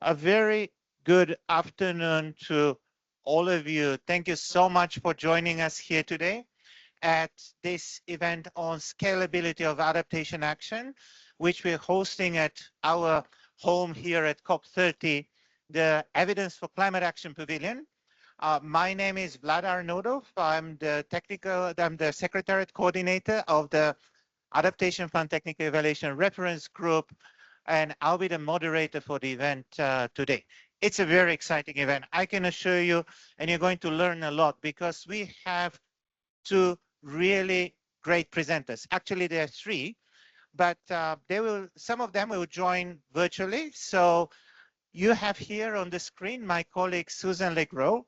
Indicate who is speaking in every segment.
Speaker 1: A very good afternoon to all of you. Thank you so much for joining us here today at this event on scalability of adaptation action, which we're hosting at our home here at COP30, the Evidence for Climate Action Pavilion. My name is Vlad Arnaoudov. I'm the Secretariat Coordinator of the Adaptation Fund Technical Evaluation Reference Group, and I'll be the moderator for the event today. It's a very exciting event. I can assure you, and you're going to learn a lot because we have two really great presenters. Actually, there are three, but some of them will join virtually. So you have here on the screen my colleague Susan Legro,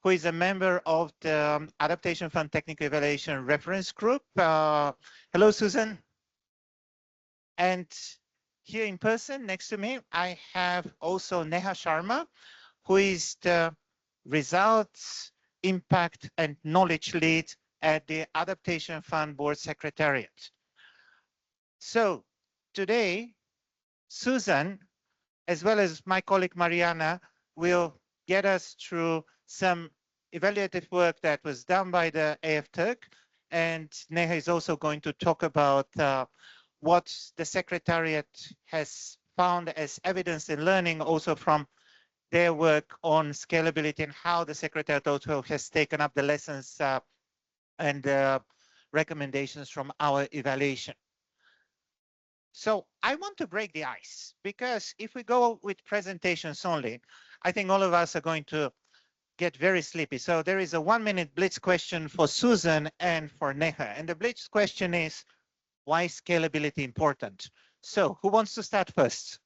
Speaker 1: who is a member of the Adaptation Fund Technical Evaluation Reference Group. Hello, Susan. And here in person next to me, I have also Neha Sharma, who is the Results, Impact and Knowledge Lead at the Adaptation Fund Board Secretariat. So today, Susan, as well as my colleague Mariana, will get us through some evaluative work that was done by the AF-TERG, and Neha is also going to talk about what the Secretariat has found as evidence in learning also from their work on scalability and how the Secretariat also has taken up the lessons and recommendations from our evaluation. So I want to break the ice because if we go with presentations only, I think all of us are going to get very sleepy. So there is a 1-minute blitz question for Susan and for Neha. And the blitz question is, why is scalability important? So who wants to start first?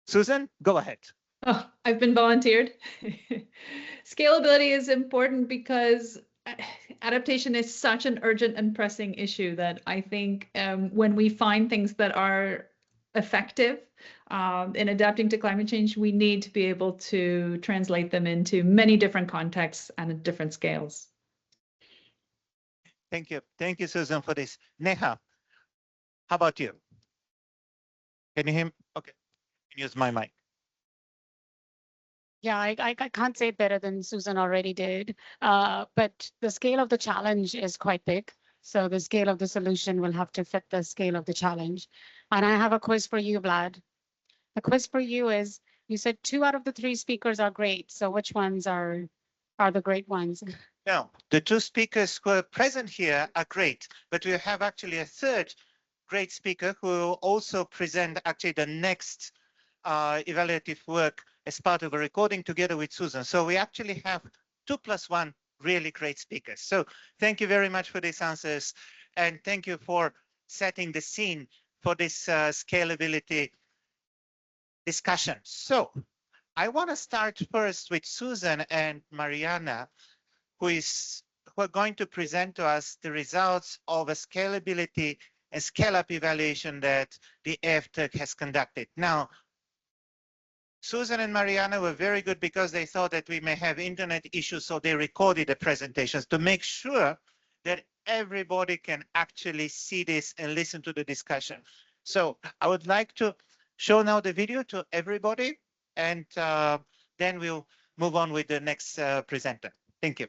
Speaker 1: Susan, go ahead.
Speaker 2: Oh, I've been volunteered. Scalability is important because adaptation is such an urgent and pressing issue that I think when we find things that are effective in adapting to climate change, we need to be able to translate them into many different contexts and at different scales.
Speaker 1: Thank you. Thank you, Susan, for this. Neha, how about you? Can you hear me? Okay, use my mic.
Speaker 3: Yeah, I can't say it better than Susan already did, but the scale of the challenge is quite big. So the scale of the solution will have to fit the scale of the challenge. And I have a quiz for you, Vlad. The quiz for you is, you said 2 out of the 3 speakers are great. So which ones are the great ones?
Speaker 1: No, the 2 speakers who are present here are great, but we have actually a third great speaker who will also present actually the next evaluative work as part of a recording together with Susan. So we actually have 2 + 1 really great speakers. So thank you very much for these answers. And thank you for setting the scene for this scalability discussion. So I want to start first with Susan and Mariana, who are going to present to us the results of a scalability and scale-up evaluation that the AF-TERG has conducted. Now, Susan and Mariana were very good because they thought that we may have internet issues, so they recorded the presentations to make sure that everybody can actually see this and listen to the discussion. So I would like to show now the video to everybody, and then we'll move on with the next presenter. Thank you.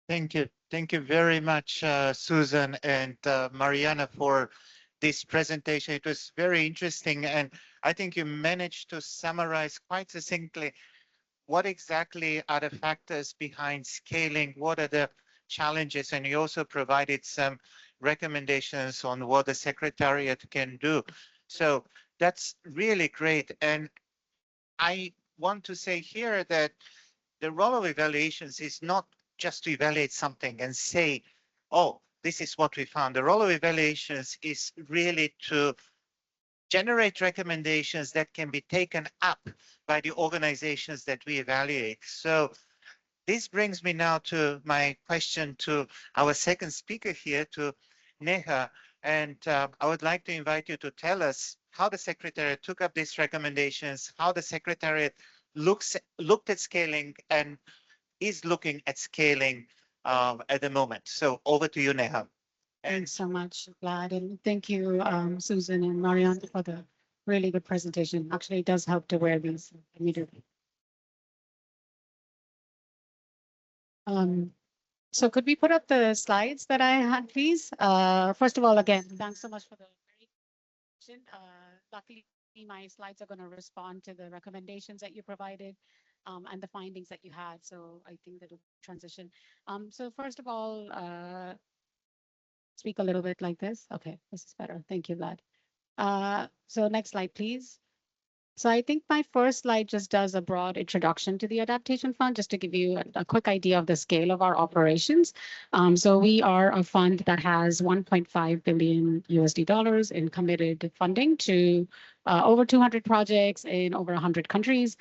Speaker 1: Thank you. Thank you very much, Susan and Mariana, for this presentation. It was very interesting, and I think you managed to summarize quite succinctly what exactly are the factors behind scaling, what are the challenges, and you also provided some recommendations on what the Secretariat can do. So that's really great. And I want to say here that the role of evaluations is not just to evaluate something and say, oh, this is what we found. The role of evaluations is really to generate recommendations that can be taken up by the organizations that we evaluate. So this brings me now to my question to our second speaker here, to Neha. And I would like to invite you to tell us how the Secretariat took up these recommendations, how the Secretariat looked at scaling and is looking at scaling at the moment. So over to you, Neha.
Speaker 3: Thanks so much, Vlad, and thank you, Susan and Mariana, for the really good presentation. Actually, it does help to wear these immediately. So could we put up the slides that I had, please? First of all, again, thanks so much for the very question. Luckily, my slides are going to respond to the recommendations that you provided and the findings that you had. So I think that will transition. So first of all, speak a little bit like this. Okay, this is better. Thank you, Vlad. So next slide, please. So I think my first slide just does a broad introduction to the Adaptation Fund, just to give you a quick idea of the scale of our operations. So we are a fund that has 1.5 billion USD dollars in committed funding to over 200 projects in over 100 countries,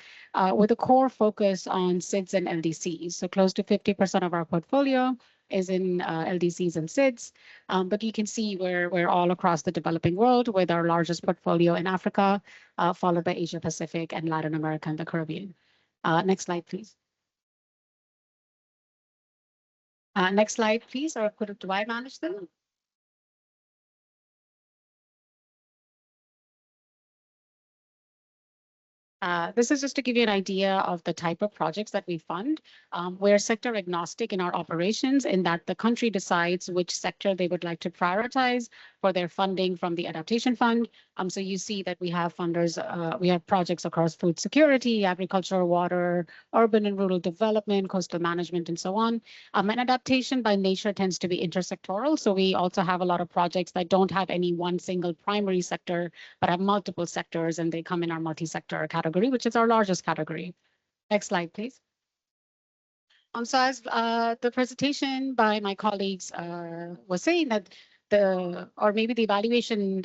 Speaker 3: with a core focus on SIDS and LDCs. So close to 50% of our portfolio is in LDCs and SIDS, but you can see we're all across the developing world, with our largest portfolio in Africa, followed by Asia Pacific and Latin America and the Caribbean. Next slide, please. Next slide, please, or do I manage them? This is just to give you an idea of the type of projects that we fund. We're sector agnostic in our operations, in that the country decides which sector they would like to prioritize for their funding from the Adaptation Fund. So you see that we have funders, we have projects across food security, agriculture, water, urban and rural development, coastal management, and so on. And adaptation by nature tends to be intersectoral. So we also have a lot of projects that don't have any one single primary sector, but have multiple sectors, and they come in our multi-sector category, which is our largest category. Next slide, please. So as the presentation by my colleagues was saying, that or maybe the evaluation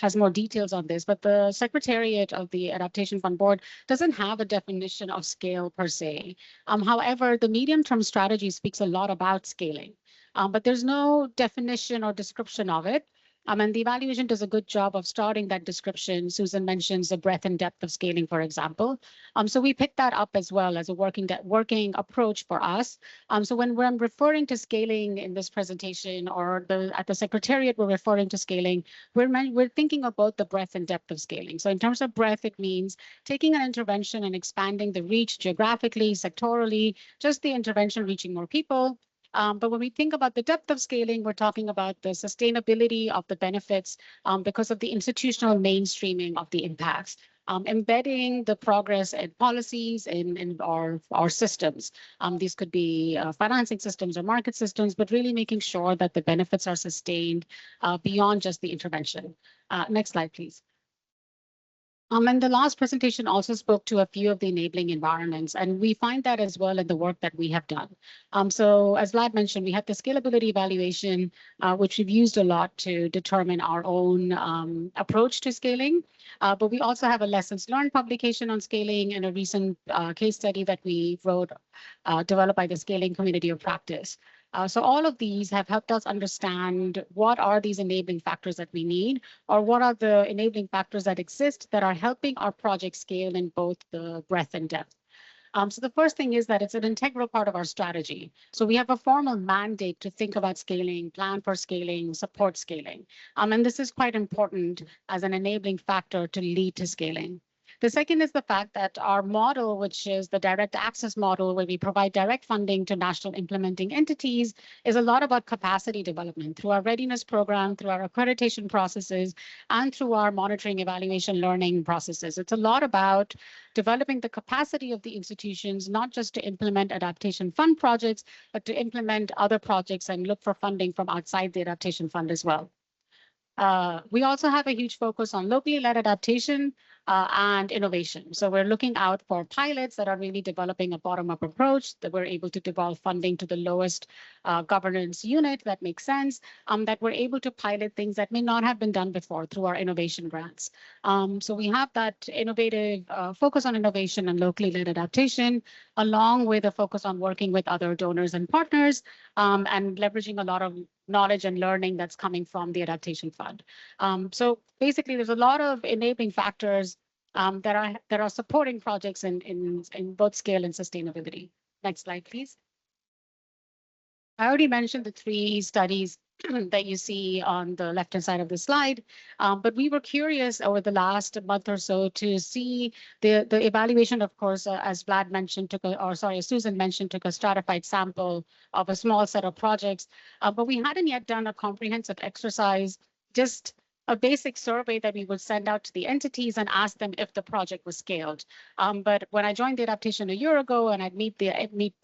Speaker 3: has more details on this, but the Secretariat of the Adaptation Fund Board doesn't have a definition of scale per se. However, the medium-term strategy speaks a lot about scaling, but there's no definition or description of it. And the evaluation does a good job of starting that description. Susan mentions the breadth and depth of scaling, for example. So we picked that up as well as a working approach for us. So when I'm referring to scaling in this presentation, or at the Secretariat, we're referring to scaling, we're thinking about the breadth and depth of scaling. So in terms of breadth, it means taking an intervention and expanding the reach geographically, sectorally, just the intervention reaching more people. But when we think about the depth of scaling, we're talking about the sustainability of the benefits because of the institutional mainstreaming of the impacts, embedding the progress and policies in our systems. These could be financing systems or market systems, but really making sure that the benefits are sustained beyond just the intervention. Next slide, please. And the last presentation also spoke to a few of the enabling environments, and we find that as well in the work that we have done. So as Vlad mentioned, we have the scalability evaluation, which we've used a lot to determine our own approach to scaling. But we also have a lessons learned publication on scaling, and a recent case study that we wrote, developed by the Scaling Community of Practice. So all of these have helped us understand what are these enabling factors that we need, or what are the enabling factors that exist that are helping our project scale in both the breadth and depth. So the first thing is that it's an integral part of our strategy. So we have a formal mandate to think about scaling, plan for scaling, support scaling. And this is quite important as an enabling factor to lead to scaling. The second is the fact that our model, which is the direct access model, where we provide direct funding to national implementing entities, is a lot about capacity development through our readiness program, through our accreditation processes, and through our monitoring, evaluation, learning processes. It's a lot about developing the capacity of the institutions, not just to implement Adaptation Fund projects, but to implement other projects and look for funding from outside the Adaptation Fund as well. We also have a huge focus on locally led adaptation and innovation. So we're looking out for pilots that are really developing a bottom-up approach, that we're able to devolve funding to the lowest governance unit that makes sense, that we're able to pilot things that may not have been done before through our innovation grants. So we have that innovative focus on innovation and locally led adaptation, along with a focus on working with other donors and partners and leveraging a lot of knowledge and learning that's coming from the Adaptation Fund. So basically, there's a lot of enabling factors that are supporting projects in both scale and sustainability. Next slide, please. I already mentioned the 3 studies that you see on the left-hand side of the slide, but we were curious over the last month or so to see the evaluation, of course, as Vlad mentioned, as Susan mentioned, took a stratified sample of a small set of projects, but we hadn't yet done a comprehensive exercise, just a basic survey that we would send out to the entities and ask them if the project was scaled. But when I joined the adaptation a year ago and I'd meet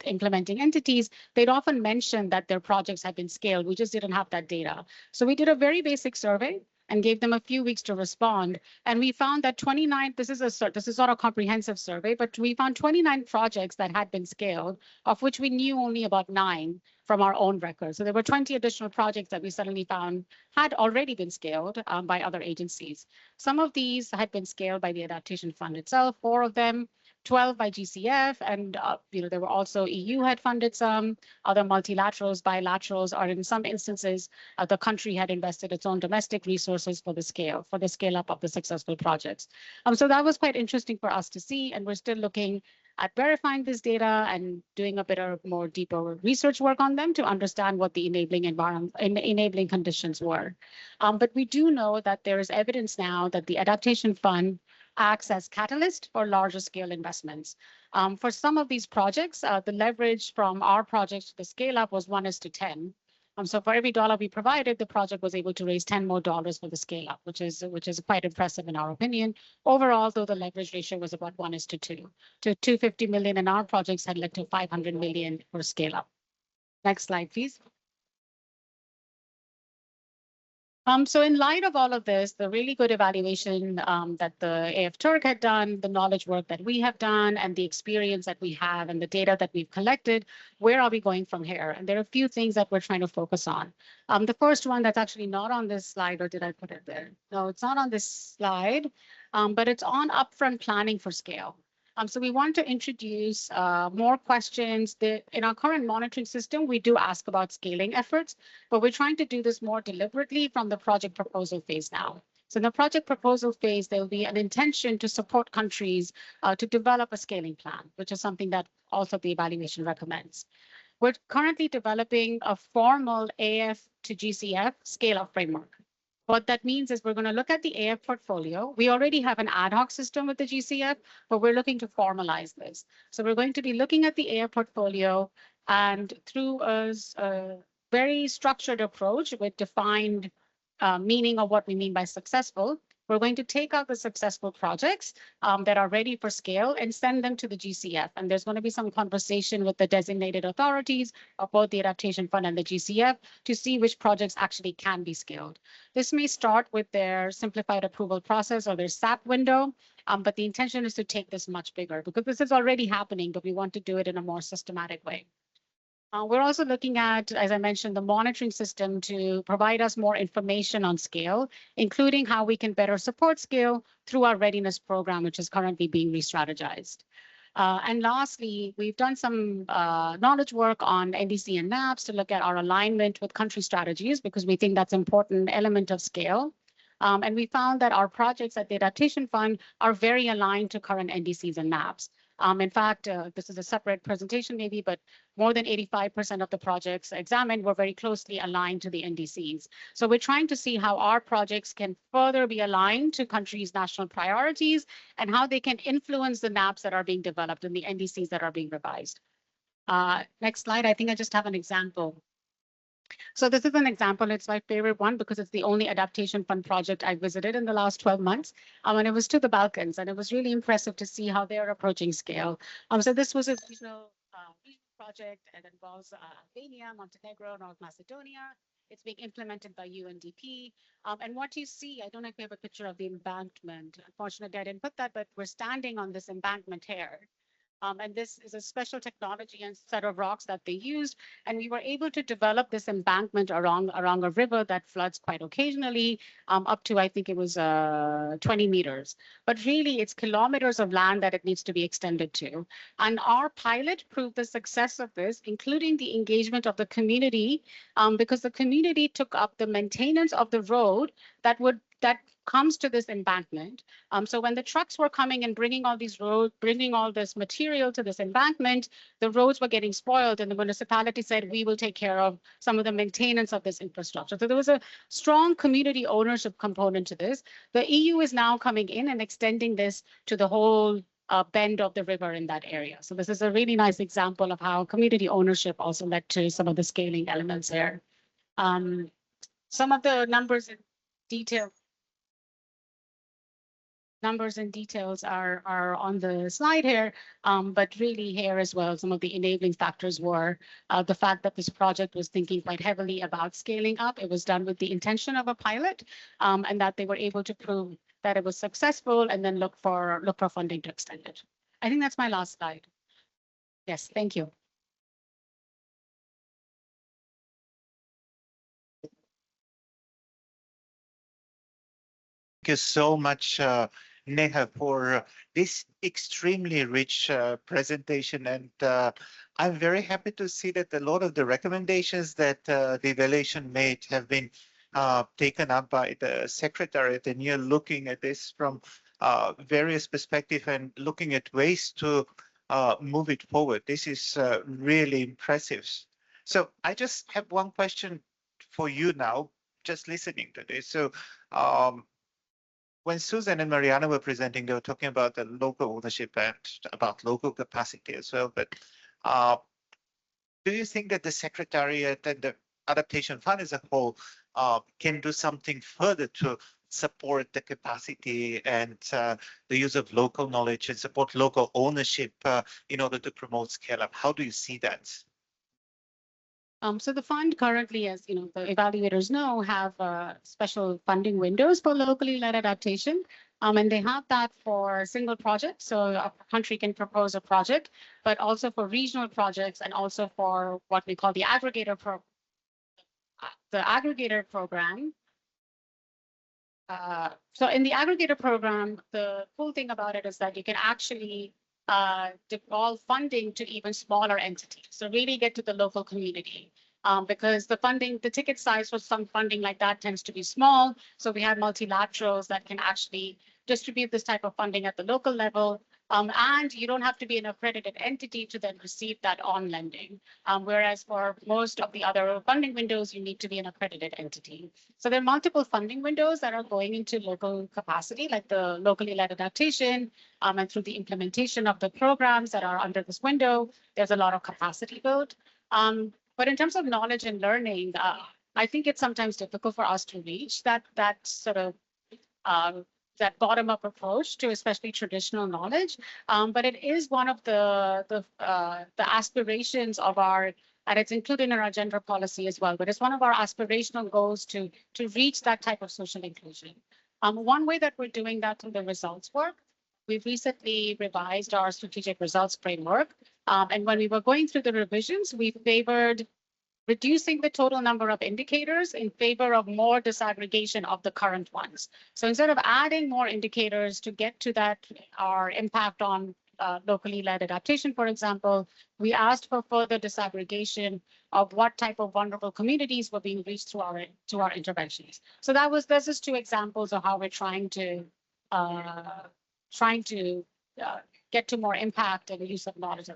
Speaker 3: implementing entities, they'd often mention that their projects had been scaled. We just didn't have that data. So we did a very basic survey and gave them a few weeks to respond. And we found that 29, this is not a comprehensive survey, but we found 29 projects that had been scaled, of which we knew only about 9 from our own records. So there were 20 additional projects that we suddenly found had already been scaled by other agencies. Some of these had been scaled by the Adaptation Fund itself, 4 of them, 12 by GCF, and there were also EU had funded some, other multilaterals, bilaterals, or in some instances, the country had invested its own domestic resources for the scale up of the successful projects. So that was quite interesting for us to see, and we're still looking at verifying this data and doing a bit of more deeper research work on them to understand what the enabling conditions were. But we do know that there is evidence now that the Adaptation Fund acts as catalyst for larger scale investments. For some of these projects, the leverage from our projects to the scale up was 1:10. So for every dollar we provided, the project was able to raise 10 more dollars for the scale up, which is quite impressive in our opinion. Overall, though, the leverage ratio was about 1:2. To 250 million in our projects had led to 500 million for scale up. Next slide, please. So in light of all of this, the really good evaluation that the AF-TERG had done, the knowledge work that we have done, and the experience that we have and the data that we've collected, where are we going from here? And there are a few things that we're trying to focus on. The first one that's actually not on this slide, or did I put it there? No, it's not on this slide, but it's on upfront planning for scale. So we want to introduce more questions. In our current monitoring system, we do ask about scaling efforts, but we're trying to do this more deliberately from the project proposal phase now. So in the project proposal phase, there will be an intention to support countries to develop a scaling plan, which is something that also the evaluation recommends. We're currently developing a formal AF to GCF scale-up framework. What that means is we're going to look at the AF portfolio. We already have an ad hoc system with the GCF, but we're looking to formalize this. So we're going to be looking at the AF portfolio, and through a very structured approach with defined meaning of what we mean by successful, we're going to take out the successful projects that are ready for scale and send them to the GCF. And there's going to be some conversation with the designated authorities of both the Adaptation Fund and the GCF to see which projects actually can be scaled. This may start with their simplified approval process or their SAP window, but the intention is to take this much bigger because this is already happening, but we want to do it in a more systematic way. We're also looking at, as I mentioned, the monitoring system to provide us more information on scale, including how we can better support scale through our readiness program, which is currently being re-strategized. And lastly, we've done some knowledge work on NDC and NAPS to look at our alignment with country strategies, because we think that's an important element of scale. And we found that our projects at the Adaptation Fund are very aligned to current NDCs and maps. In fact, this is a separate presentation maybe, but more than 85% of the projects examined were very closely aligned to the NDCs. So we're trying to see how our projects can further be aligned to countries' national priorities and how they can influence the maps that are being developed and the NDCs that are being revised. Next slide, I think I just have an example. So this is an example. It's my favorite one because it's the only Adaptation Fund project I visited in the last 12 months. And it was to the Balkans, and it was really impressive to see how they're approaching scale. So this was a regional project and involves Albania, Montenegro, North Macedonia. It's being implemented by UNDP. And what you see, I don't know if you have a picture of the embankment. Unfortunately, I didn't put that, but we're standing on this embankment here. And this is a special technology and set of rocks that they used. And we were able to develop this embankment around a river that floods quite occasionally, up to, I think it was 20 meters. But really, it's kilometers of land that it needs to be extended to. And our pilot proved the success of this, including the engagement of the community, because the community took up the maintenance of the road that comes to this embankment. So when the trucks were coming and bringing all this material to this embankment, the roads were getting spoiled, and the municipality said, we will take care of some of the maintenance of this infrastructure. So there was a strong community ownership component to this. The EU is now coming in and extending this to the whole bend of the river in that area. So this is a really nice example of how community ownership also led to some of the scaling elements here. Some of the numbers in detail. Numbers and details are on the slide here, but really here as well, some of the enabling factors were the fact that this project was thinking quite heavily about scaling up. It was done with the intention of a pilot, and that they were able to prove that it was successful and then look for funding to extend it. I think that's my last slide. Yes, thank you.
Speaker 1: Thank you so much, Neha, for this extremely rich presentation. And I'm very happy to see that a lot of the recommendations that the evaluation made have been taken up by the Secretariat, and you're looking at this from various perspectives and looking at ways to move it forward. This is really impressive. So I just have one question for you now, just listening to this. So when Susan and Mariana were presenting, they were talking about the local ownership and about local capacity as well. But do you think that the Secretariat and the Adaptation Fund as a whole can do something further to support the capacity and the use of local knowledge and support local ownership in order to promote scale up? How do you see that?
Speaker 3: So the fund currently, as the evaluators know, have special funding windows for locally led adaptation. And they have that for single projects. So a country can propose a project, but also for regional projects and also for what we call the aggregator program. So in the aggregator program, the cool thing about it is that you can actually devolve funding to even smaller entities. So really get to the local community. Because the ticket size for some funding like that tends to be small. So we have multilaterals that can actually distribute this type of funding at the local level. And you don't have to be an accredited entity to then receive that on lending. Whereas for most of the other funding windows, you need to be an accredited entity. So there are multiple funding windows that are going into local capacity, like the locally led adaptation, and through the implementation of the programs that are under this window, there's a lot of capacity built. But in terms of knowledge and learning, I think it's sometimes difficult for us to reach that sort of that bottom-up approach to especially traditional knowledge. But it is one of the aspirations of our, and it's included in our gender policy as well, but it's one of our aspirational goals to reach that type of social inclusion. One way that we're doing that through the results work, we've recently revised our strategic results framework. And when we were going through the revisions, we favored reducing the total number of indicators in favor of more disaggregation of the current ones. So instead of adding more indicators to get to that, our impact on locally led adaptation, for example, we asked for further disaggregation of what type of vulnerable communities were being reached through our interventions. So that's just two examples of how we're trying to get to more impact and the use of knowledge.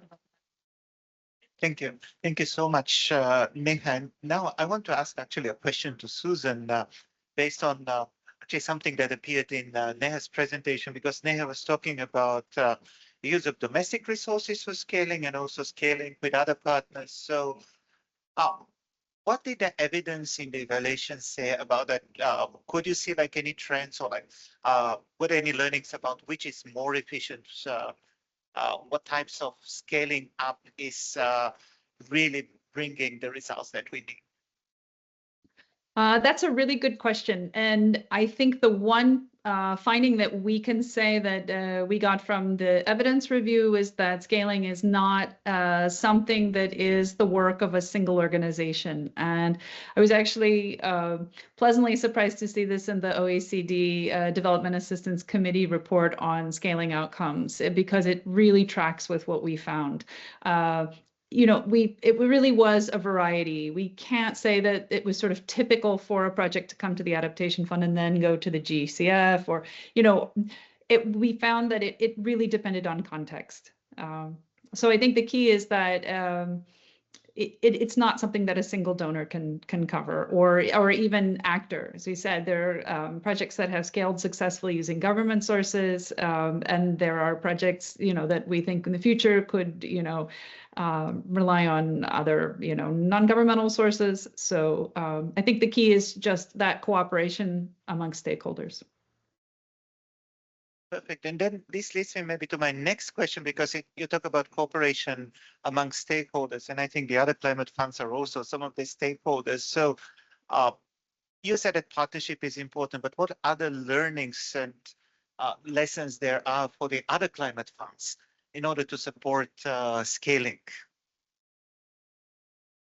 Speaker 1: Thank you. Thank you so much, Neha. And now I want to ask actually a question to Susan based on actually something that appeared in Neha's presentation, because Neha was talking about the use of domestic resources for scaling and also scaling with other partners. So what did the evidence in the evaluation say about that? Could you see like any trends or like were there any learnings about which is more efficient? What types of scaling up is really bringing the results that we need?
Speaker 2: That's a really good question. And I think the one finding that we can say that we got from the evidence review is that scaling is not something that is the work of a single organization. And I was actually pleasantly surprised to see this in the OECD Development Assistance Committee report on scaling outcomes, because it really tracks with what we found. You know, it really was a variety. We can't say that it was sort of typical for a project to come to the Adaptation Fund and then go to the GCF, or, you know, we found that it really depended on context. So I think the key is that it's not something that a single donor can cover, or even actor. As we said, there are projects that have scaled successfully using government sources, and there are projects, you know, that we think in the future could, you know, rely on other, you know, non-governmental sources. So I think the key is just that cooperation amongst stakeholders.
Speaker 1: Perfect. And then this leads me maybe to my next question, because you talk about cooperation among stakeholders, and I think the other climate funds are also some of the stakeholders. So you said that partnership is important, but what other learnings and lessons there are for the other climate funds in order to support scaling?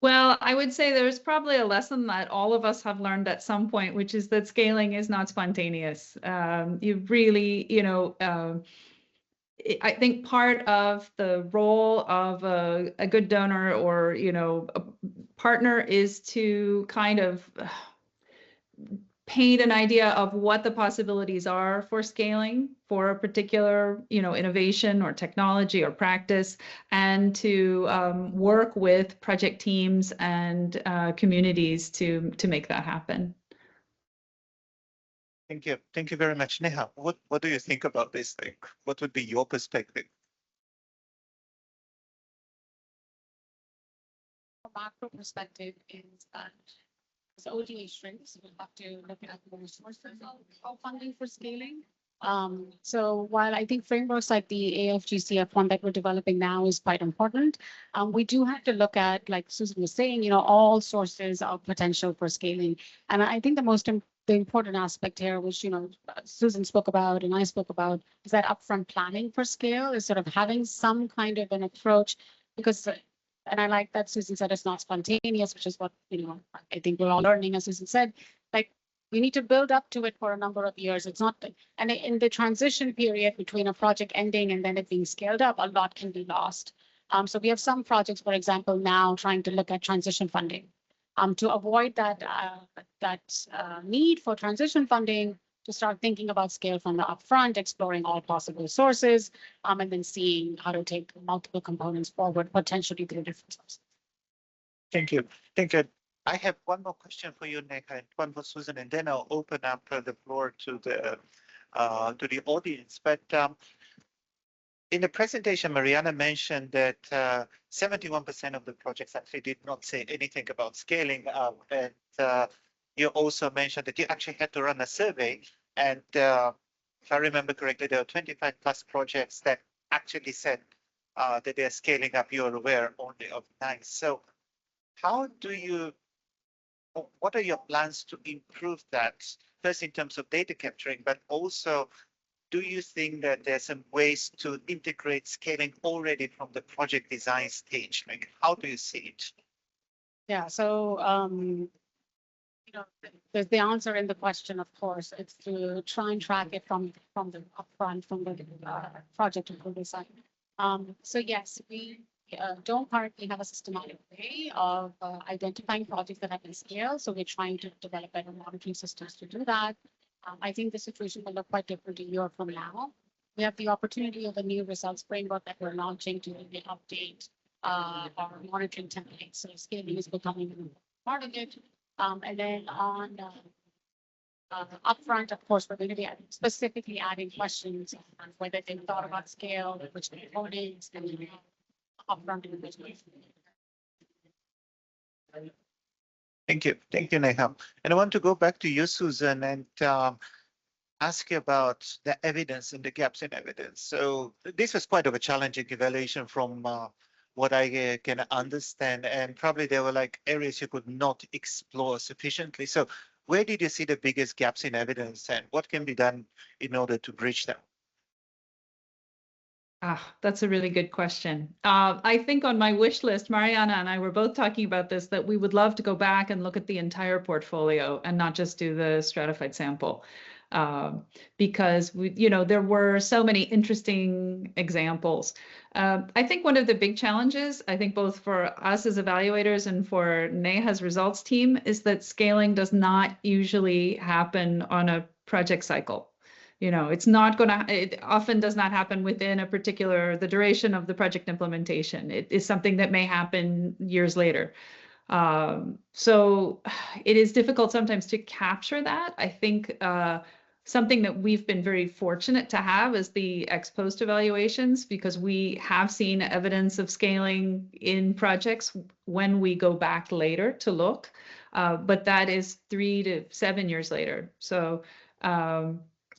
Speaker 2: Well, I would say there's probably a lesson that all of us have learned at some point, which is that scaling is not spontaneous. You really, you know, I think part of the role of a good donor, or, you know, a partner, is to kind of paint an idea of what the possibilities are for scaling for a particular, you know, innovation or technology or practice, and to work with project teams and communities to make that happen.
Speaker 1: Thank you. Thank you very much. Neha, what do you think about this? Like, what would be your perspective?
Speaker 3: Macro perspective is that as ODA shrinks, we'll have to look at more sources of funding for scaling. So while I think frameworks like the AF-GCF one that we're developing now is quite important, we do have to look at, like Susan was saying, you know, all sources of potential for scaling. And I think the important aspect here, which, you know, Susan spoke about and I spoke about, is that upfront planning for scale is sort of having some kind of an approach, because, and I like that Susan said it's not spontaneous, which is what, you know, I think we're all learning, as Susan said, like we need to build up to it for a number of years. It's not, and in the transition period between a project ending and then it being scaled up, a lot can be lost. So we have some projects, for example, now trying to look at transition funding to avoid that need for transition funding, to start thinking about scale from the upfront, exploring all possible sources, and then seeing how to take multiple components forward, potentially through different sources.
Speaker 1: Thank you. Thank you. I have one more question for you, Neha, and one for Susan, and then I'll open up the floor to the audience. But in the presentation, Mariana mentioned that 71% of the projects actually did not say anything about scaling up, and you also mentioned that you actually had to run a survey, and if I remember correctly, there were 25 plus projects that actually said that they're scaling up. You're aware only of 9. So how do you, what are your plans to improve that, first in terms of data capturing, but also do you think that there's some ways to integrate scaling already from the project design stage? Like, how do you see it?
Speaker 3: Yeah, so you know, there's the answer in the question, of course. It's to try and track it from the upfront, from the project to full design. So yes, we don't currently have a systematic way of identifying projects that have been scaled. So we're trying to develop better monitoring systems to do that. I think the situation will look quite different a year from now. We have the opportunity of a new results framework that we're launching to really update our monitoring templates. So scaling is becoming an important part of it. And then on upfront, of course, we're going to be specifically adding questions on whether they thought about scale, which components, and upfront individuals.
Speaker 1: Thank you, Neha. And I want to go back to you, Susan, and ask you about the evidence and the gaps in evidence. So this was quite of a challenging evaluation from what I can understand, and probably there were like areas you could not explore sufficiently. So where did you see the biggest gaps in evidence, and what can be done in order to bridge them?
Speaker 2: That's a really good question. I think on my wish list, Mariana and I were both talking about this, that we would love to go back and look at the entire portfolio and not just do the stratified sample. Because there were so many interesting examples. I think one of the big challenges, I think both for us as evaluators and for Neha's results team, is that scaling does not usually happen on a project cycle. It often does not happen within the duration of the project implementation. It is something that may happen years later. So it is difficult sometimes to capture that. I think something that we've been very fortunate to have is the ex post evaluations, because we have seen evidence of scaling in projects when we go back later to look, but that is 3 to 7 years later. So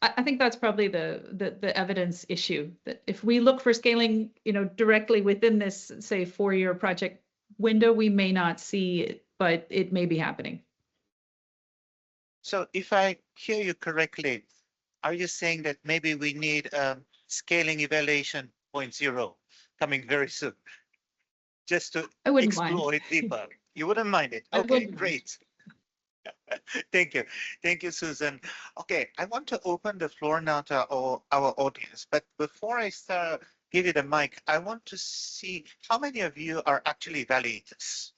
Speaker 2: I think that's probably the evidence issue, that if we look for scaling, directly within this, say, 4-year project window, we may not see it, but it may be happening.
Speaker 1: So if I hear you correctly, are you saying that maybe we need scaling evaluation 0.0 coming very soon, just to explore it deeper? You wouldn't mind it? Okay, great. Thank you. Thank you, Susan. Okay, I want to open the floor now to our audience, but before I give you the mic, I want to see how many of you are actually evaluators.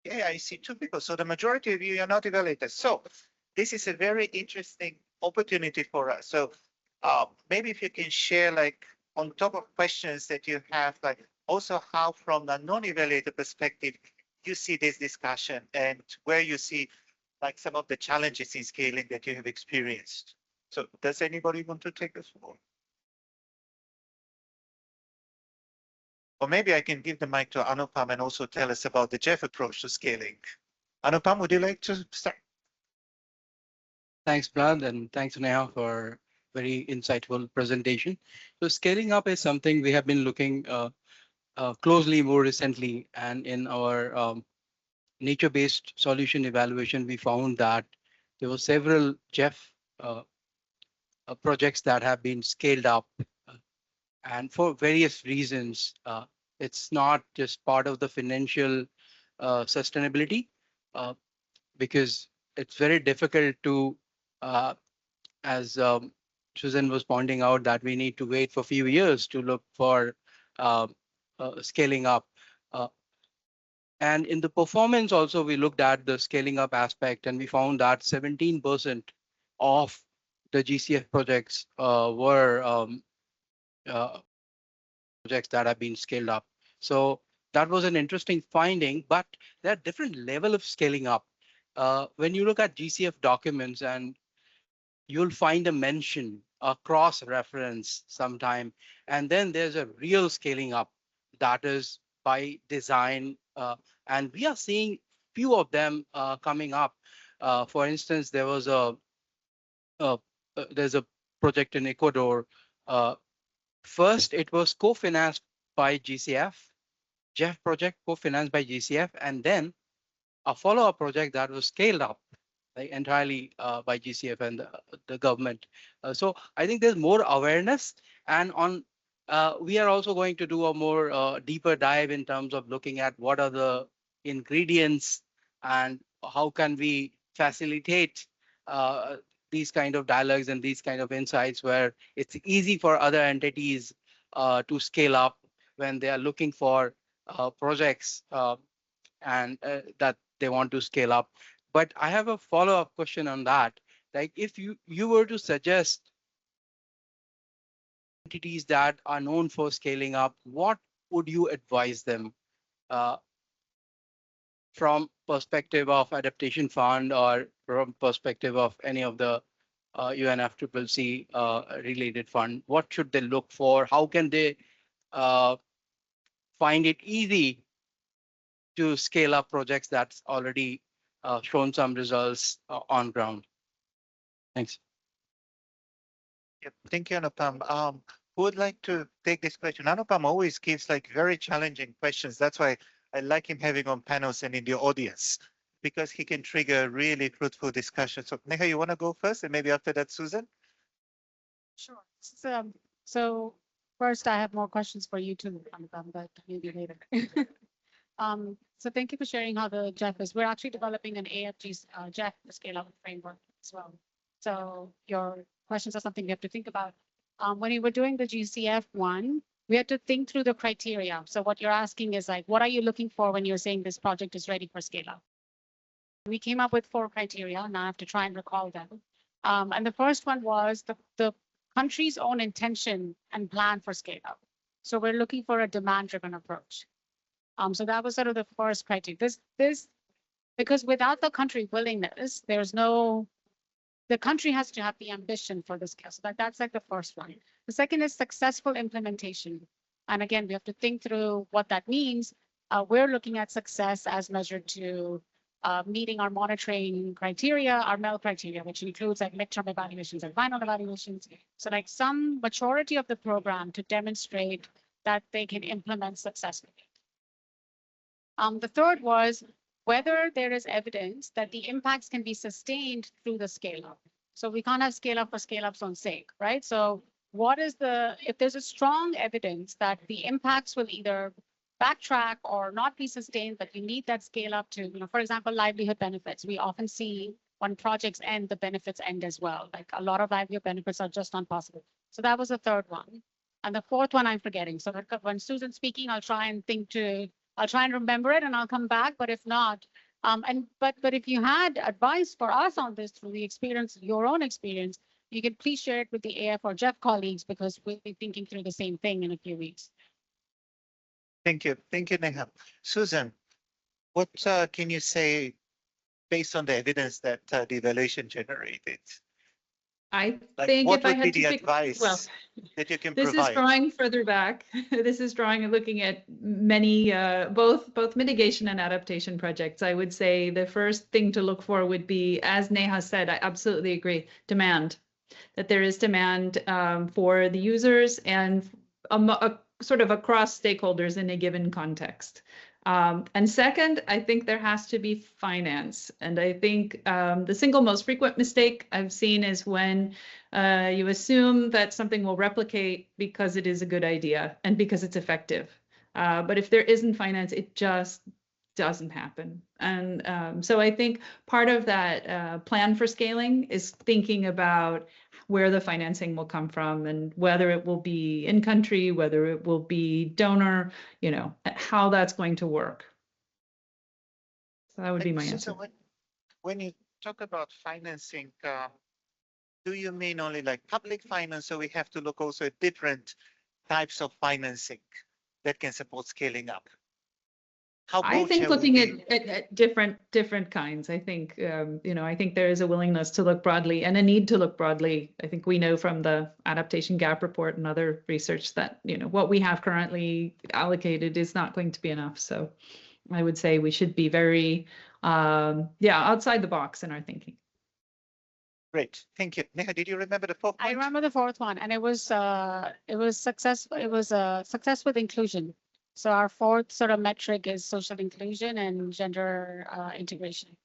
Speaker 1: Yeah, I see 2 people. So the majority of you are not evaluators. So this is a very interesting opportunity for us. So maybe if you can share, like, on top of questions that you have, like also how from a non-evaluator perspective, you see this discussion and where you see like some of the challenges in scaling that you have experienced. So does anybody want to take this floor? Or maybe I can give the mic to Anupam and also tell us about the Jeff approach to scaling. Anupam, would you like to start?
Speaker 4: Thanks, Vlad, and thanks, Neha, for very insightful presentation. So scaling up is something we have been looking closely more recently, and in our nature-based solution evaluation, we found that there were several Jeff projects that have been scaled up, and for various reasons. It's not just part of the financial sustainability, because it's very difficult to, as Susan was pointing out, that we need to wait for a few years to look for scaling up. And in the performance also, we looked at the scaling up aspect, and we found that 17% of the GCF projects were projects that have been scaled up. So that was an interesting finding, but there are different level of scaling up. When you look at GCF documents, and you'll find a mention, a cross reference sometime, and then there's a real scaling up that is by design, and we are seeing few of them coming up. For instance, there's a project in Ecuador. First, it was co-financed by GCF, Jeff project co-financed by GCF, and then a follow-up project that was scaled up entirely by GCF and the government. So I think there's more awareness, and we are also going to do a more deeper dive in terms of looking at what are the ingredients and how can we facilitate these kind of dialogues and these kind of insights where it's easy for other entities to scale up when they are looking for projects and that they want to scale up. But I have a follow-up question on that. Like if you were to suggest entities that are known for scaling up, what would you advise them uh, from perspective of Adaptation Fund or from perspective of any of the UNFCCC related fund? What should they look for? How can they find it easy to scale up projects that's already shown some results on ground? Thanks.
Speaker 1: Yep. Thank you, Anupam. Who would like to take this question? Anupam always gives like very challenging questions. That's why I like him having on panels and in the audience, because he can trigger really fruitful discussion. So Neha, you want to go first, and maybe after that, Susan?
Speaker 3: Sure. So first, I have more questions for you too, Anupam, but maybe later. So thank you for sharing how the Jeff is. We're actually developing an AFG Jeff scale-up framework as well. So your questions are something we have to think about. When we were doing the GCF one, we had to think through the criteria. So what you're asking is like, what are you looking for when you're saying this project is ready for scale-up? We came up with 4 criteria, and I have to try and recall them. And the first one was the country's own intention and plan for scale-up. So we're looking for a demand-driven approach. So that was sort of the first criteria. Because without the country willingness, the country has to have the ambition for the scale. So that's like the first one. The second is successful implementation. And again, we have to think through what that means. We're looking at success as measured to meeting our monitoring criteria, our MEL criteria, which includes like midterm evaluations and final evaluations. So like some maturity of the program to demonstrate that they can implement successfully. The third was whether there is evidence that the impacts can be sustained through the scale up. So we can't have scale up for scale up's own sake, right? So if there's a strong evidence that the impacts will either backtrack or not be sustained, but you need that scale up to, for example, livelihood benefits. We often see when projects end, the benefits end as well. Like a lot of livelihood benefits are just not possible. So that was the third one. And the fourth one I'm forgetting. So when Susan's speaking, I'll try and remember it and I'll come back, but if not, but if you had advice for us on this through the experience, your own experience, you can please share it with the AF or Jeff colleagues, because we'll be thinking through the same thing in a few weeks.
Speaker 1: Thank you. Thank you, Neha. Susan, what can you say based on the evidence that the evaluation generated?
Speaker 2: I
Speaker 1: Like,
Speaker 2: think
Speaker 1: what
Speaker 2: if I
Speaker 1: would
Speaker 2: had
Speaker 1: be
Speaker 2: to
Speaker 1: the
Speaker 2: pick,
Speaker 1: advice
Speaker 2: well,
Speaker 1: that you can
Speaker 2: this
Speaker 1: provide?
Speaker 2: is drawing further back. This is drawing and looking at many, both mitigation and adaptation projects. I would say the first thing to look for would be, as Neha said, I absolutely agree, demand. That there is demand for the users and sort of across stakeholders in a given context. And second, I think there has to be finance. And I think the single most frequent mistake I've seen is when you assume that something will replicate because it is a good idea and because it's effective. But if there isn't finance, it just doesn't happen. And so I think part of that plan for scaling is thinking about where the financing will come from and whether it will be in country, whether it will be donor, how that's going to work. So that would be my answer.
Speaker 1: So when you talk about financing, do you mean only like public finance, or we have to look also at different types of financing that can support scaling up?
Speaker 2: I think looking at different kinds. I think I think there is a willingness to look broadly and a need to look broadly. I think we know from the adaptation gap report and other research that what we have currently allocated is not going to be enough. So I would say we should be very outside the box in our thinking.
Speaker 1: Great, thank you. Neha, did you remember the fourth point?
Speaker 3: I remember the fourth one, and it was successful. It was success with inclusion. So our fourth sort of metric is social inclusion and gender integration.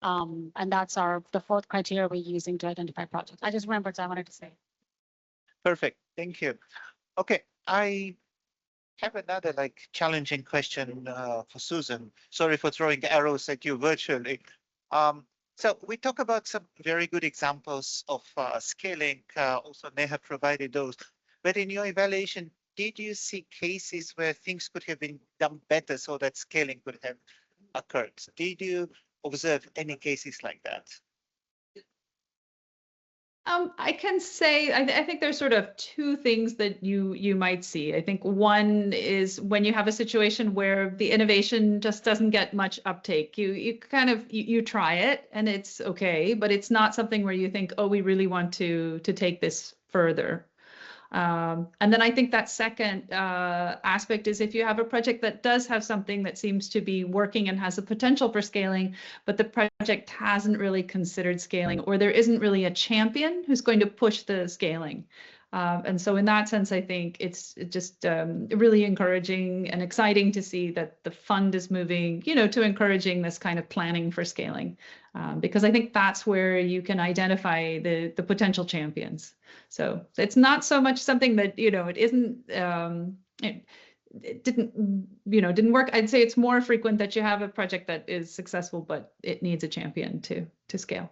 Speaker 3: And that's the fourth criteria we're using to identify projects. I just remembered, so I wanted to say.
Speaker 1: Perfect, thank you. Okay, I have another challenging question for Susan. Sorry for throwing arrows at you virtually. So we talk about some very good examples of scaling. Also, Neha provided those. But in your evaluation, did you see cases where things could have been done better so that scaling could have occurred? Did you observe any cases like that?
Speaker 2: I can say I think there's sort of two things that you might see. I think one is when you have a situation where the innovation just doesn't get much uptake. You kind of you try it and it's okay, but it's not something where you think, oh, we really want to take this further. And then I think that second aspect is if you have a project that does have something that seems to be working and has a potential for scaling, but the project hasn't really considered scaling, or there isn't really a champion who's going to push the scaling. And so in that sense, I think it's just really encouraging and exciting to see that the fund is moving, to encouraging this kind of planning for scaling, because I think that's where you can identify the potential champions. So it's not so much something that, it isn't, it didn't work. I'd say it's more frequent that you have a project that is successful, but it needs a champion to scale.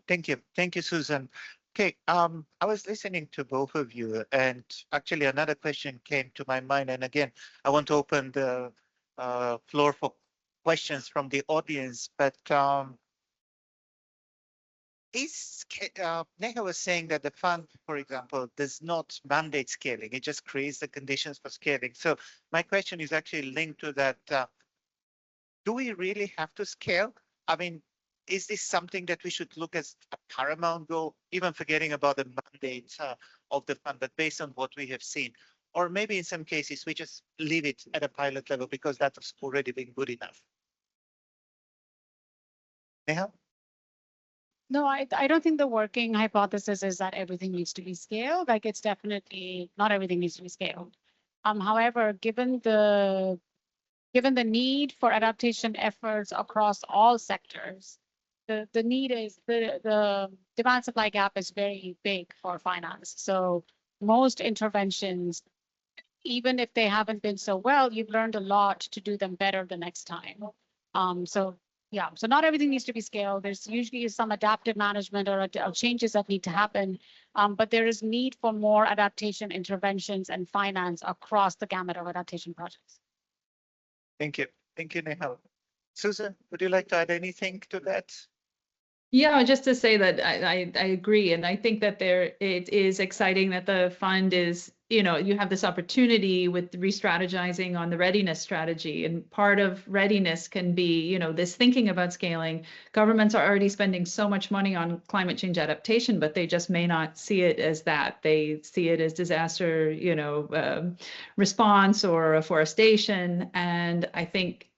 Speaker 1: Thank you. Thank you, Susan. Okay, I was listening to both of you, and actually another question came to my mind. And again, I want to open the floor for questions from the audience. But Neha was saying that the fund, for example, does not mandate scaling. It just creates the conditions for scaling. So my question is actually linked to that. Do we really have to scale? I mean, is this something that we should look as a paramount goal, even forgetting about the mandate of the fund, but based on what we have seen? Or maybe in some cases, we just leave it at a pilot level because that's already been good enough. Neha?
Speaker 3: No, I don't think the working hypothesis is that everything needs to be scaled. Like it's definitely not everything needs to be scaled. However, given the need for adaptation efforts across all sectors, the need is the demand supply gap is very big for finance. So most interventions, even if they haven't been so well, you've learned a lot to do them better the next time. So yeah, so not everything needs to be scaled. There's usually some adaptive management or changes that need to happen, but there is need for more adaptation interventions and finance across the gamut of adaptation projects.
Speaker 1: Thank you. Thank you, Neha. Susan, would you like to add anything to that?
Speaker 2: Yeah, just to say that I agree. And I think that it is exciting that the fund is, you have this opportunity with re-strategizing on the readiness strategy. And part of readiness can be, this thinking about scaling. Governments are already spending so much money on climate change adaptation, but they just may not see it as that. They see it as disaster, response or afforestation. And I think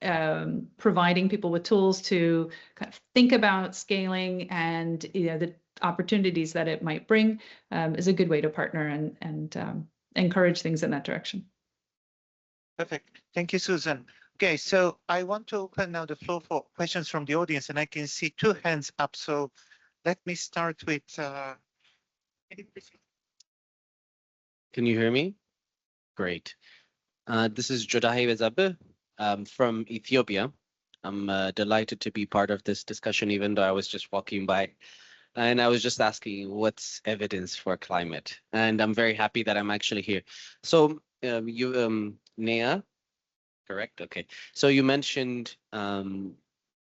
Speaker 2: providing people with tools to kind of think about scaling and the opportunities that it might bring is a good way to partner and encourage things in that direction.
Speaker 1: Perfect. Thank you, Susan. Okay, so I want to open now the floor for questions from the audience, and I can see two hands up. So let me start with.
Speaker 5: Can you hear me? Great. This is Jodahe Wezabe from Ethiopia. I'm delighted to be part of this discussion, even though I was just walking by. And I was just asking, what's evidence for climate? And I'm very happy that I'm actually here. So Neha, correct? Okay. So you mentioned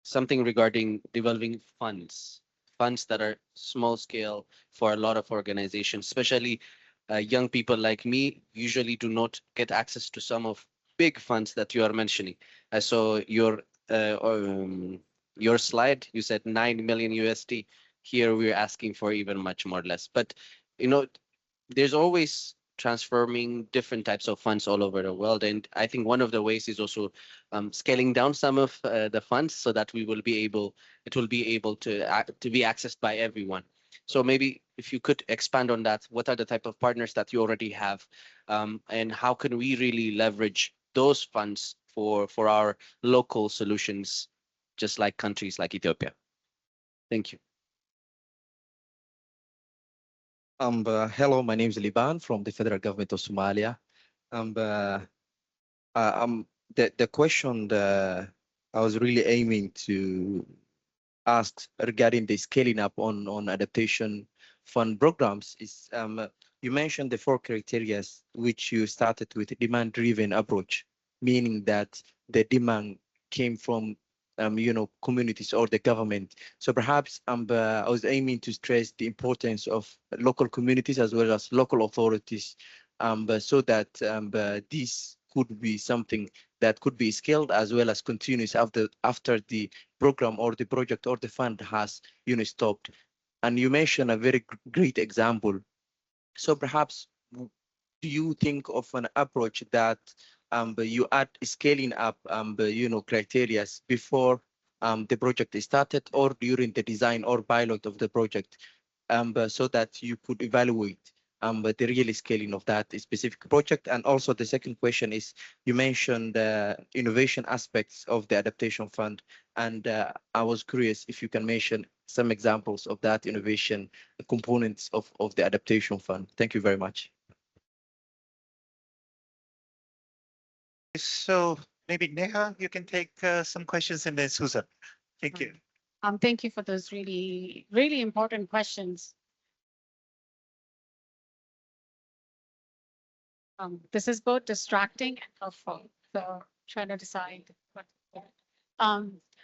Speaker 5: something regarding developing funds that are small scale for a lot of organizations, especially young people like me usually do not get access to some of big funds that you are mentioning. So your slide, you said 9 million USD. Here we're asking for even much more less. But there's always transforming different types of funds all over the world, and I think one of the ways is also scaling down some of the funds so that it will be able to be accessed by everyone. So maybe if you could expand on that, what are the type of partners that you already have, and how can we really leverage those funds for our local solutions, just like countries like Ethiopia? Thank you.
Speaker 6: Hello, my name is Liban from the federal government of Somalia. The question that I was really aiming to ask regarding the scaling up on adaptation fund programs is you mentioned the 4 criteria, which you started with a demand-driven approach, meaning that the demand came from communities or the government. So perhaps I was aiming to stress the importance of local communities as well as local authorities, so that this could be something that could be scaled as well as continuous after the program or the project or the fund has stopped. And you mentioned a very great example. So perhaps do you think of an approach that you add scaling up criteria before the project is started or during the design or pilot of the project, so that you could evaluate the real scaling of that specific project? And also the second question is, you mentioned the innovation aspects of the Adaptation Fund, and I was curious if you can mention some examples of that innovation components of the Adaptation Fund. Thank you very much.
Speaker 1: So maybe Neha, you can take some questions, and then Susan. Thank you.
Speaker 3: Thank you for those really, really important questions. This is both distracting and helpful. So trying to decide what.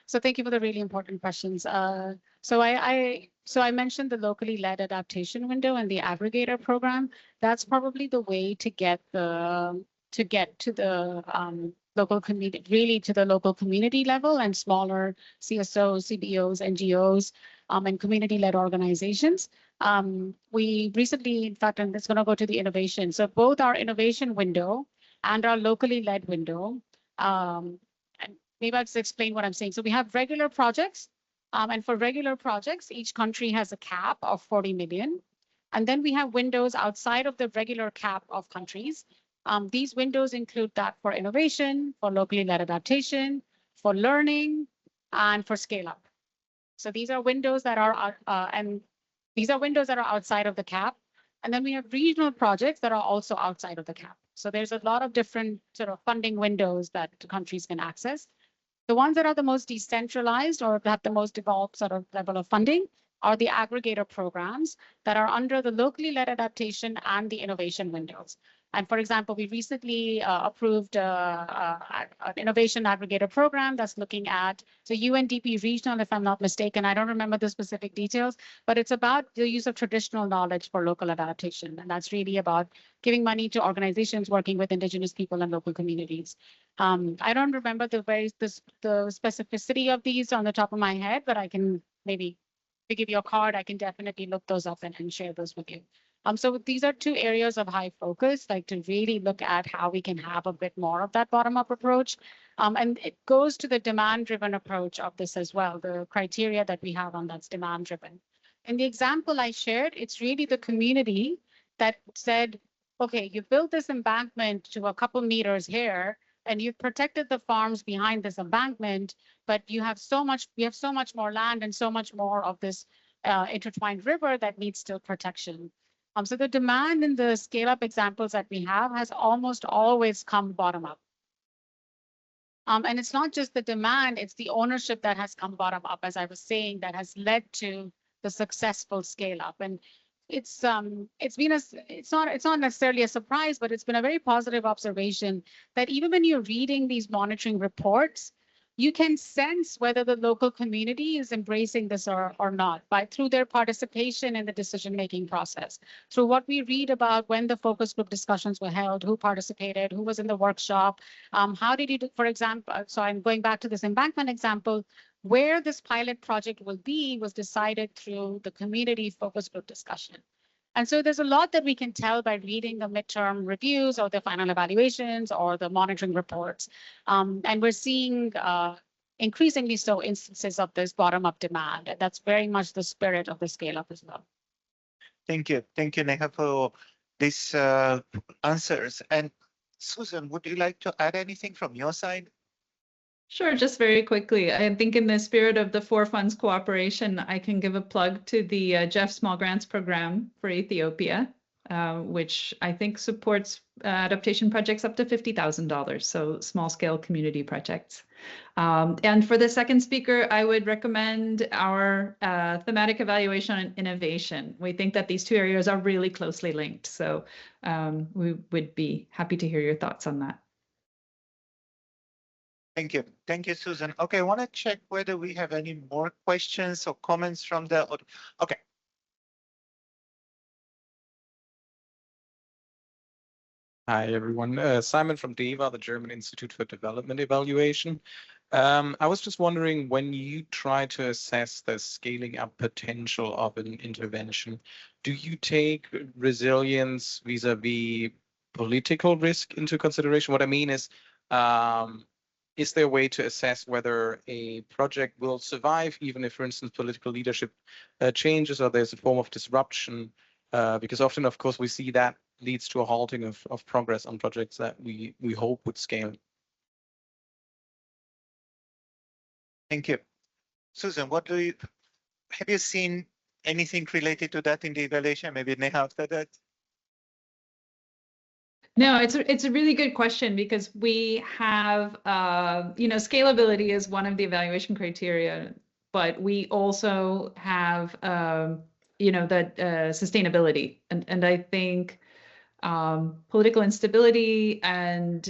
Speaker 3: So thank you for the really important questions. So I mentioned the locally led adaptation window and the aggregator program. That's probably the way to get to the local community, really to the local community level and smaller CSOs, CBOs, NGOs, and community-led organizations. We recently, in fact, and it's going to go to the innovation. So both our innovation window and our locally led window, and maybe I'll just explain what I'm saying. So we have regular projects, and for regular projects, each country has a cap of 40 million. And then we have windows outside of the regular cap of countries. These windows include that for innovation, for locally led adaptation, for learning, and for scale up. So these are windows that are outside of the cap. And then we have regional projects that are also outside of the cap. So there's a lot of different sort of funding windows that countries can access. The ones that are the most decentralized or have the most evolved sort of level of funding are the aggregator programs that are under the locally led adaptation and the innovation windows. And for example, we recently approved an innovation aggregator program that's looking at, so UNDP regional, if I'm not mistaken, I don't remember the specific details, but it's about the use of traditional knowledge for local adaptation. And that's really about giving money to organizations working with indigenous people and local communities. I don't remember the specificity of these on the top of my head, but I can maybe, to give you a card, I can definitely look those up and share those with you. So these are two areas of high focus, like to really look at how we can have a bit more of that bottom-up approach. And it goes to the demand-driven approach of this as well, the criteria that we have on that's demand-driven. In the example I shared, it's really the community that said, okay, you built this embankment to a couple meters here, and you've protected the farms behind this embankment, but we have so much more land and so much more of this intertwined river that needs still protection. So the demand in the scale-up examples that we have has almost always come bottom up. And it's not just the demand, it's the ownership that has come bottom up, as I was saying, that has led to the successful scale-up. And it's not necessarily a surprise, but it's been a very positive observation that even when you're reading these monitoring reports, you can sense whether the local community is embracing this or not through their participation in the decision-making process, through what we read about when the focus group discussions were held, who participated, who was in the workshop, how did you do, for example, so I'm going back to this embankment example, where this pilot project will be was decided through the community focus group discussion. And so there's a lot that we can tell by reading the midterm reviews or the final evaluations or the monitoring reports. And we're seeing increasingly so instances of this bottom-up demand. And that's very much the spirit of the scale-up as well.
Speaker 1: Thank you. Thank you, Neha, for these answers. And Susan, would you like to add anything from your side?
Speaker 2: Sure, just very quickly. I think in the spirit of the 4 funds cooperation, I can give a plug to the Jeff Small Grants Program for Ethiopia. which I think supports adaptation projects up to $50,000, so small scale community projects. And for the second speaker, I would recommend our thematic evaluation and innovation. We think that these two areas are really closely linked, so we would be happy to hear your thoughts on that.
Speaker 1: Thank you. Thank you, Susan. Okay, I want to check whether we have any more questions or comments from the audience. Okay.
Speaker 7: Hi, everyone. Simon from DEVA, the German Institute for Development Evaluation. I was just wondering, when you try to assess the scaling up potential of an intervention, do you take resilience vis-a-vis political risk into consideration? What I mean is there a way to assess whether a project will survive, even if, for instance, political leadership changes or there's a form of disruption? Because often, of course, we see that leads to a halting of progress on projects that we hope would scale.
Speaker 1: Thank you. Susan, have you seen anything related to that in the evaluation? Maybe Neha after that?
Speaker 2: No, it's a really good question, because we have, scalability is one of the evaluation criteria, but we also have, that sustainability. And I think political instability and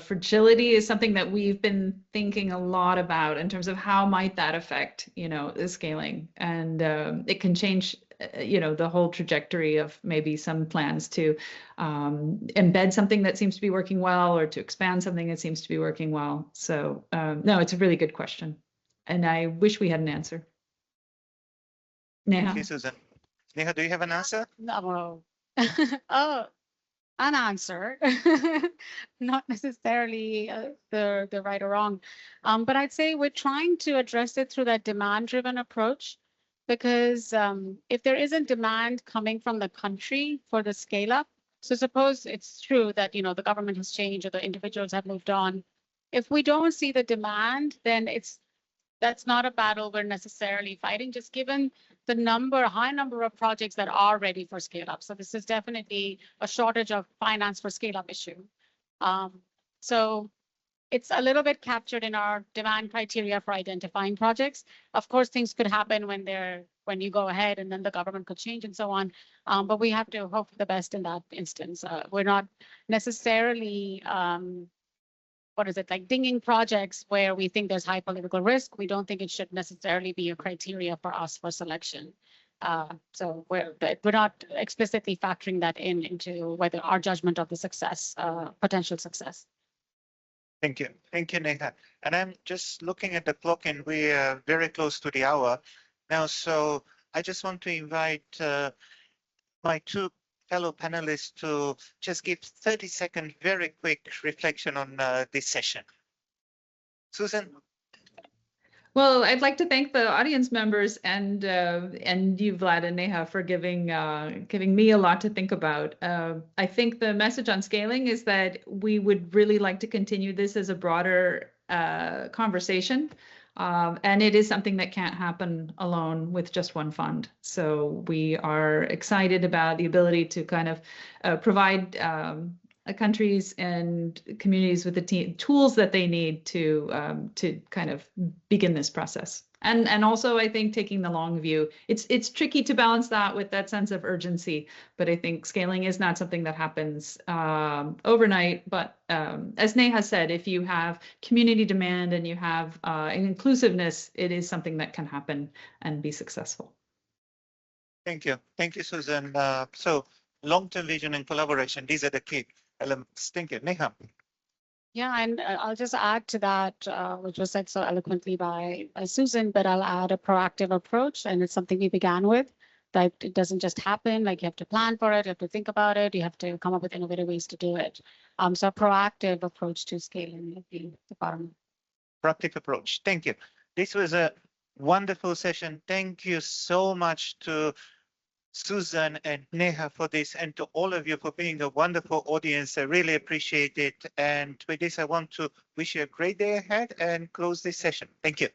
Speaker 2: fragility is something that we've been thinking a lot about in terms of how might that affect, the scaling. And it can change the whole trajectory of maybe some plans to embed something that seems to be working well, or to expand something that seems to be working well. So no, it's a really good question, and I wish we had an answer. Neha?
Speaker 1: Thank you, Susan. Neha, do you have an answer?
Speaker 3: No. Oh, an answer, not necessarily the right or wrong, but I'd say we're trying to address it through that demand-driven approach. Because if there isn't demand coming from the country for the scale up, so suppose it's true that the government has changed or the individuals have moved on. If we don't see the demand, then that's not a battle we're necessarily fighting, just given the high number of projects that are ready for scale up. So this is definitely a shortage of finance for scale up issue. So it's a little bit captured in our demand criteria for identifying projects. Of course, things could happen when you go ahead, and then the government could change and so on. But we have to hope for the best in that instance. We're not necessarily, dinging projects where we think there's high political risk. We don't think it should necessarily be a criteria for us for selection. So we're not explicitly factoring that into whether our judgment of the success, potential success.
Speaker 1: Thank you. Thank you, Neha. And I'm just looking at the clock, and we are very close to the hour now. So I just want to invite my two fellow panelists to just give 30-second, very quick reflection on this session. Susan?
Speaker 2: Well, I'd like to thank the audience members and you, Vlad and Neha, for giving me a lot to think about. I think the message on scaling is that we would really like to continue this as a broader conversation. And it is something that can't happen alone with just one fund. So we are excited about the ability to kind of provide countries and communities with the tools that they need to kind of begin this process. And also, I think taking the long view, it's tricky to balance that with that sense of urgency. But I think scaling is not something that happens overnight. But as Neha said, if you have community demand and you have an inclusiveness, it is something that can happen and be successful.
Speaker 1: Thank you. Thank you, Susan. So long-term vision and collaboration, these are the key elements. Thank you. Neha.
Speaker 3: Yeah, and I'll just add to that, which was said so eloquently by Susan, but I'll add a proactive approach. And it's something we began with, that it doesn't just happen. Like, you have to plan for it, you have to think about it, you have to come up with innovative ways to do it. So a proactive approach to scaling the department.
Speaker 1: Proactive approach. Thank you. This was a wonderful session. Thank you so much to Susan and Neha for this, and to all of you for being a wonderful audience. I really appreciate it. And with this, I want to wish you a great day ahead and close this session. Thank you.